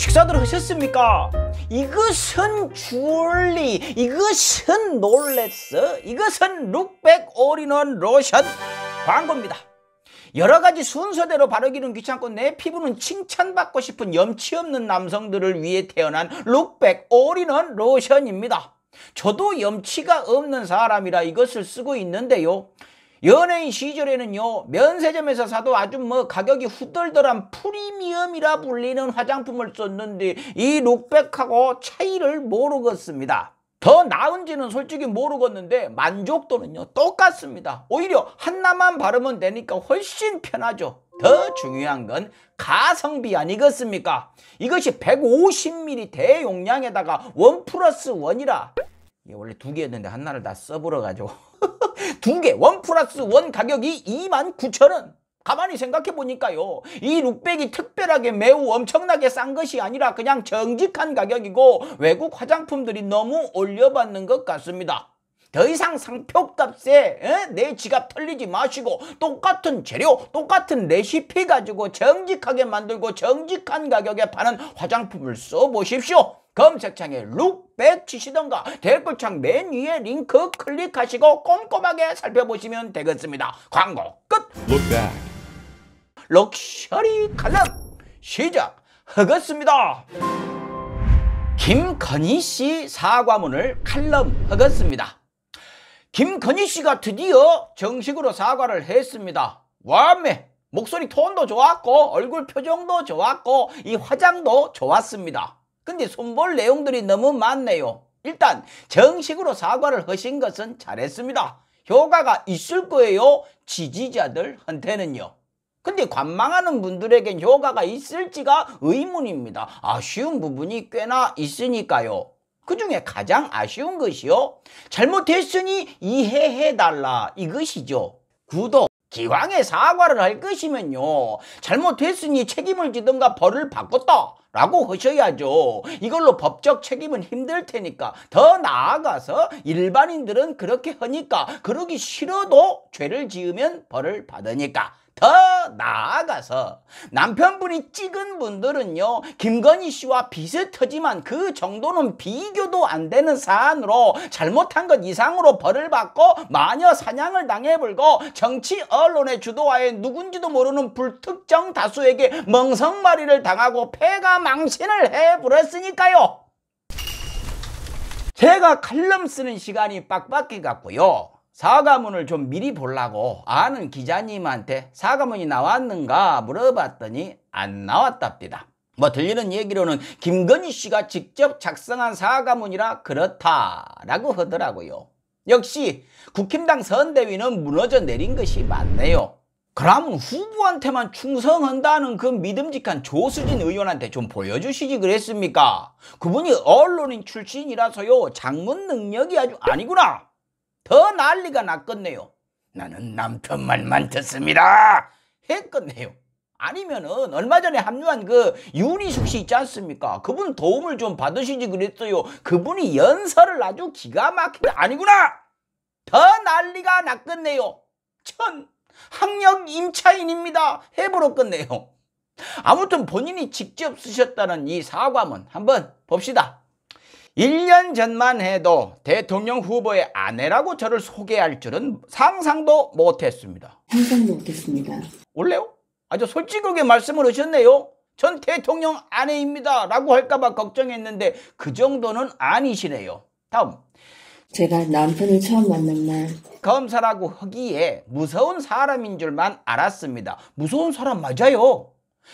식사들 하셨습니까? 이것은 주얼리, 이것은 놀랬어, 이것은 룩백 올인원 로션 광고입니다. 여러가지 순서대로 바르기는 귀찮고 내 피부는 칭찬받고 싶은 염치 없는 남성들을 위해 태어난 룩백 올인원 로션입니다. 저도 염치가 없는 사람이라 이것을 쓰고 있는데요, 연예인 시절에는요, 면세점에서 사도 아주 가격이 후덜덜한 프리미엄이라 불리는 화장품을 썼는데 이 룩백하고 차이를 모르겠습니다. 더 나은지는 솔직히 모르겠는데 만족도는요 똑같습니다. 오히려 하나만 바르면 되니까 훨씬 편하죠. 더 중요한 건 가성비 아니겠습니까? 이것이 150ml 대용량에다가 1+1이라, 이게 원래 2개였는데 하나를 다 써버려가지고 2개 1+1 가격이 29,000원. 가만히 생각해보니까요, 이 룩백이 특별하게 매우 엄청나게 싼 것이 아니라 그냥 정직한 가격이고 외국 화장품들이 너무 올려받는 것 같습니다. 더 이상 상표값에 내 지갑 털리지 마시고 똑같은 재료, 똑같은 레시피 가지고 정직하게 만들고 정직한 가격에 파는 화장품을 써보십시오. 검색창에 룩백 치시던가 댓글창 맨 위에 링크 클릭하시고 꼼꼼하게 살펴보시면 되겠습니다. 광고 끝! 럭셔리 칼럼 시작하겠습니다. 김건희씨 사과문을 칼럼하겠습니다. 김건희씨가 드디어 정식으로 사과를 했습니다. 완매! 목소리 톤도 좋았고 얼굴 표정도 좋았고 이 화장도 좋았습니다. 근데 손볼 내용들이 너무 많네요. 일단 정식으로 사과를 하신 것은 잘했습니다. 효과가 있을 거예요, 지지자들한테는요. 근데 관망하는 분들에겐 효과가 있을지가 의문입니다. 아쉬운 부분이 꽤나 있으니까요. 그 중에 가장 아쉬운 것이요, 잘못했으니 이해해달라 이것이죠. 구독, 기왕에 사과를 할 것이면요, 잘못했으니 책임을 지든가 벌을 받겠다 라고 하셔야죠. 이걸로 법적 책임은 힘들 테니까. 더 나아가서 일반인들은 그렇게 하니까, 그러기 싫어도 죄를 지으면 벌을 받으니까. 더 나아가서 남편분이 찍은 분들은요, 김건희 씨와 비슷하지만 그 정도는 비교도 안 되는 사안으로 잘못한 것 이상으로 벌을 받고 마녀 사냥을 당해불고 정치 언론의 주도하에 누군지도 모르는 불특정 다수에게 멍석마리를 당하고 패가 망신을 해버렸으니까요. 제가 칼럼 쓰는 시간이 빡빡해 갖고요, 사과문을 좀 미리 보려고 아는 기자님한테 사과문이 나왔는가 물어봤더니 안 나왔답니다. 들리는 얘기로는 김건희 씨가 직접 작성한 사과문이라 그렇다라고 하더라고요. 역시 국힘당 선대위는 무너져 내린 것이 맞네요. 그러면 후보한테만 충성한다는 그 믿음직한 조수진 의원한테 좀 보여주시지 그랬습니까? 그분이 언론인 출신이라서요, 장문 능력이 아주 아니구나. 더 난리가 났겠네요. 나는 남편 말만 듣습니다 했겠네요. 아니면은 얼마 전에 합류한 그 윤희숙 씨 있지 않습니까? 그분 도움을 좀 받으시지 그랬어요. 그분이 연설을 아주 기가 막히게, 아니구나. 더 난리가 났겠네요. 전 학력 임차인입니다 해버렸겠네요. 아무튼 본인이 직접 쓰셨다는 이 사과문 한번 봅시다. 1년 전만 해도 대통령 후보의 아내라고 저를 소개할 줄은 상상도 못했습니다. 상상도 못했습니다. 원래요? 아주 솔직하게 말씀을 하셨네요. 전 대통령 아내입니다 라고 할까봐 걱정했는데 그 정도는 아니시네요. 다음. 제가 남편을 처음 만난 날 검사라고 하기에 무서운 사람인 줄만 알았습니다. 무서운 사람 맞아요.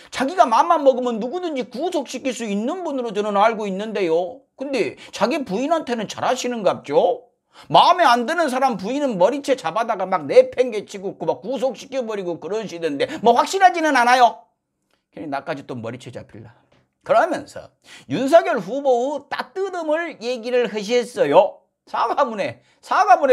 자기가 맘만 먹으면 누구든지 구속시킬 수 있는 분으로 저는 알고 있는데요. 근데 자기 부인한테는 잘하시는갑죠? 마음에 안 드는 사람 부인은 머리채 잡아다가 막 내팽개치고 막 구속시켜버리고 그러시던데 확실하지는 않아요. 괜히 나까지 또 머리채 잡힐라. 그러면서 윤석열 후보 따뜻함을 얘기를 하셨어요. 사과문에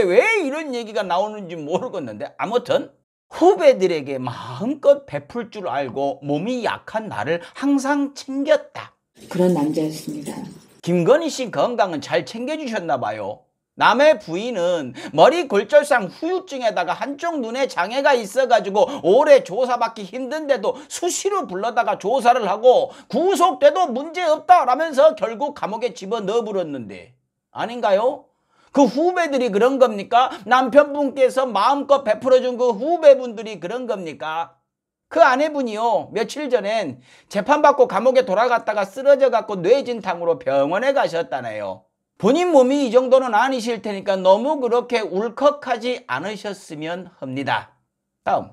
왜 이런 얘기가 나오는지 모르겠는데, 아무튼 후배들에게 마음껏 베풀 줄 알고 몸이 약한 나를 항상 챙겼다. 그런 남자였습니다. 김건희 씨 건강은 잘 챙겨주셨나 봐요. 남의 부인은 머리 골절상 후유증에다가 한쪽 눈에 장애가 있어가지고 오래 조사받기 힘든데도 수시로 불러다가 조사를 하고 구속돼도 문제없다라면서 결국 감옥에 집어넣어버렸는데 아닌가요? 그 후배들이 그런 겁니까? 남편분께서 마음껏 베풀어준 그 후배분들이 그런 겁니까? 그 아내분이요, 며칠 전엔 재판받고 감옥에 돌아갔다가 쓰러져갖고 뇌진탕으로 병원에 가셨다네요. 본인 몸이 이 정도는 아니실 테니까 너무 그렇게 울컥하지 않으셨으면 합니다. 다음,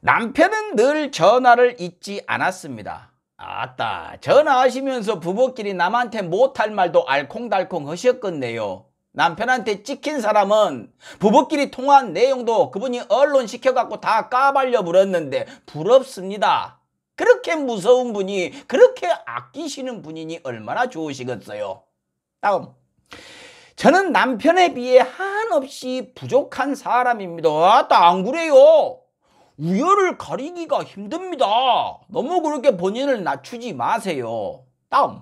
남편은 늘 전화를 잊지 않았습니다. 아따, 전화하시면서 부부끼리 남한테 못할 말도 알콩달콩 하셨겠네요. 남편한테 찍힌 사람은 부부끼리 통화한 내용도 그분이 언론시켜갖고 다 까발려 버렸는데 부럽습니다. 그렇게 무서운 분이, 그렇게 아끼시는 분이니 얼마나 좋으시겠어요. 다음, 저는 남편에 비해 한없이 부족한 사람입니다. 아따, 안 그래요? 우열을 가리기가 힘듭니다. 너무 그렇게 본인을 낮추지 마세요. 다음,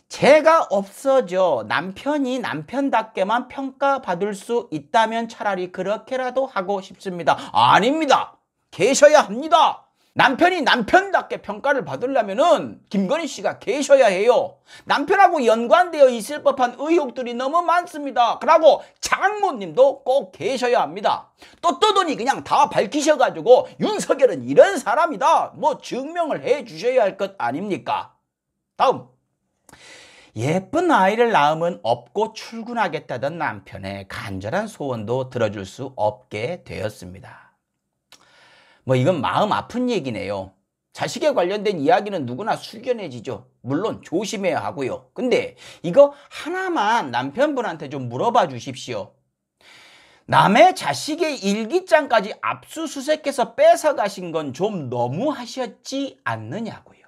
제가 없어져 남편이 남편답게만 평가받을 수 있다면 차라리 그렇게라도 하고 싶습니다. 아닙니다. 계셔야 합니다. 남편이 남편답게 평가를 받으려면은 김건희 씨가 계셔야 해요. 남편하고 연관되어 있을 법한 의혹들이 너무 많습니다. 그러고 장모님도 꼭 계셔야 합니다. 또 떠더니 그냥 다 밝히셔가지고 윤석열은 이런 사람이다 뭐 증명을 해 주셔야 할 것 아닙니까? 다음, 예쁜 아이를 낳으면 업고 출근하겠다던 남편의 간절한 소원도 들어줄 수 없게 되었습니다. 뭐 이건 마음 아픈 얘기네요. 자식에 관련된 이야기는 누구나 숙연해지죠. 물론 조심해야 하고요. 근데 이거 하나만 남편분한테 좀 물어봐 주십시오. 남의 자식의 일기장까지 압수수색해서 뺏어가신 건 좀 너무 하셨지 않느냐고요.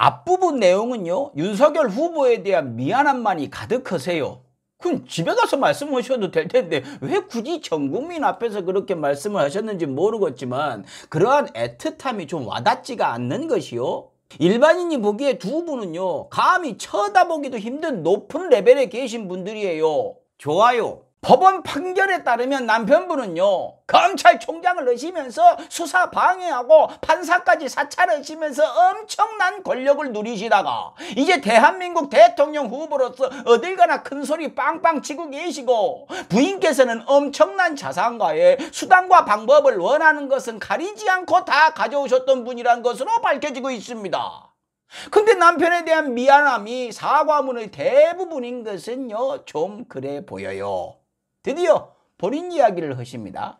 앞부분 내용은요, 윤석열 후보에 대한 미안함만이 가득하세요. 그럼 집에 가서 말씀하셔도 될 텐데 왜 굳이 전 국민 앞에서 그렇게 말씀을 하셨는지 모르겠지만 그러한 애틋함이 좀 와닿지가 않는 것이요. 일반인이 보기에 두 분은요, 감히 쳐다보기도 힘든 높은 레벨에 계신 분들이에요. 좋아요. 법원 판결에 따르면 남편분은요, 검찰총장을 하시면서 수사 방해하고 판사까지 사찰하시면서 엄청난 권력을 누리시다가 이제 대한민국 대통령 후보로서 어딜 가나 큰 소리 빵빵 치고 계시고, 부인께서는 엄청난 자산가에 수단과 방법을 원하는 것은 가리지 않고 다 가져오셨던 분이란 것으로 밝혀지고 있습니다. 근데 남편에 대한 미안함이 사과문의 대부분인 것은요, 좀 그래 보여요. 드디어 본인 이야기를 하십니다.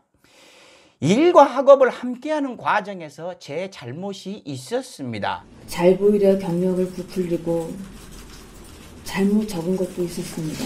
일과 학업을 함께하는 과정에서 제 잘못이 있었습니다. 잘 보이려 경력을 부풀리고 잘못 적은 것도 있었습니다.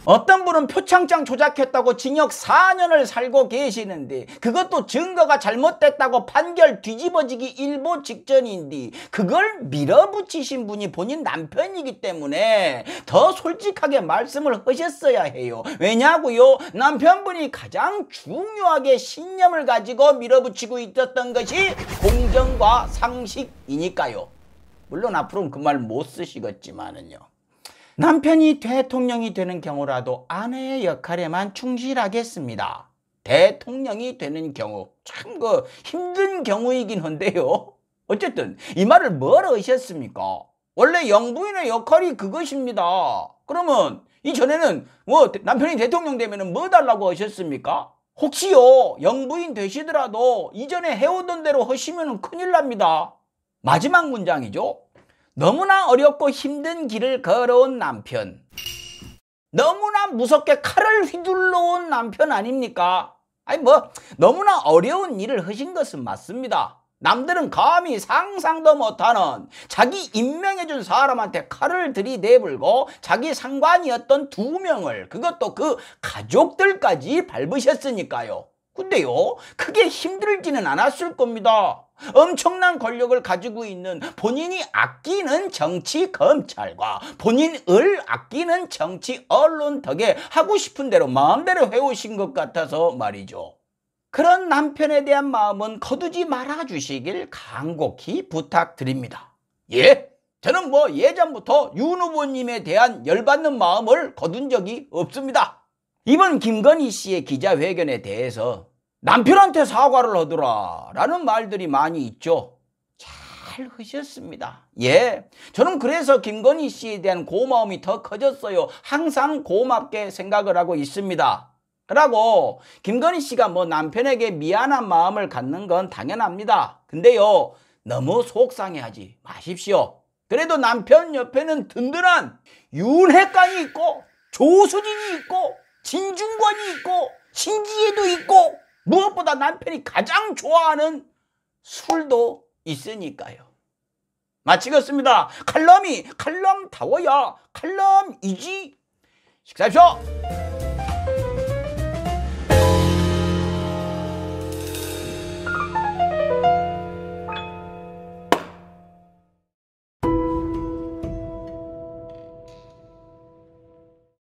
어떤 분은 표창장 조작했다고 징역 4년을 살고 계시는데 그것도 증거가 잘못됐다고 판결 뒤집어지기 일보 직전인데 그걸 밀어붙이신 분이 본인 남편이기 때문에 더 솔직하게 말씀을 하셨어야 해요. 왜냐고요? 남편분이 가장 중요하게 신념을 가지고 밀어붙이고 있었던 것이 공정과 상식이니까요. 물론 앞으로는 그 말 못 쓰시겠지만은요. 남편이 대통령이 되는 경우라도 아내의 역할에만 충실하겠습니다. 대통령이 되는 경우, 참 힘든 경우이긴 한데요. 어쨌든 이 말을 뭐라 하셨습니까? 원래 영부인의 역할이 그것입니다. 그러면 이전에는 뭐 남편이 대통령 되면 뭐 달라고 하셨습니까? 혹시요 영부인 되시더라도 이전에 해오던 대로 하시면 큰일 납니다. 마지막 문장이죠. 너무나 어렵고 힘든 길을 걸어온 남편, 너무나 무섭게 칼을 휘둘러 온 남편 아닙니까? 아니 뭐 너무나 어려운 일을 하신 것은 맞습니다. 남들은 감히 상상도 못하는 자기 임명해준 사람한테 칼을 들이대불고 자기 상관이었던 2명을, 그것도 그 가족들까지 밟으셨으니까요. 근데요, 크게 힘들지는 않았을 겁니다. 엄청난 권력을 가지고 있는 본인이 아끼는 정치 검찰과 본인을 아끼는 정치 언론 덕에 하고 싶은 대로 마음대로 해오신 것 같아서 말이죠. 그런 남편에 대한 마음은 거두지 말아 주시길 간곡히 부탁드립니다. 예? 저는 뭐 예전부터 윤 후보님에 대한 열받는 마음을 거둔 적이 없습니다. 이번 김건희 씨의 기자회견에 대해서 남편한테 사과를 하더라 라는 말들이 많이 있죠. 잘 하셨습니다. 예, 저는 그래서 김건희 씨에 대한 고마움이 더 커졌어요. 항상 고맙게 생각을 하고 있습니다. 그러고 김건희 씨가 뭐 남편에게 미안한 마음을 갖는 건 당연합니다. 근데요, 너무 속상해하지 마십시오. 그래도 남편 옆에는 든든한 윤핵관이 있고 조수진이 있고 진중권이 있고 신지혜도 있고 무엇보다 남편이 가장 좋아하는 술도 있으니까요. 마치겠습니다. 칼럼이 칼럼다워야 칼럼이지. 식사하십시오.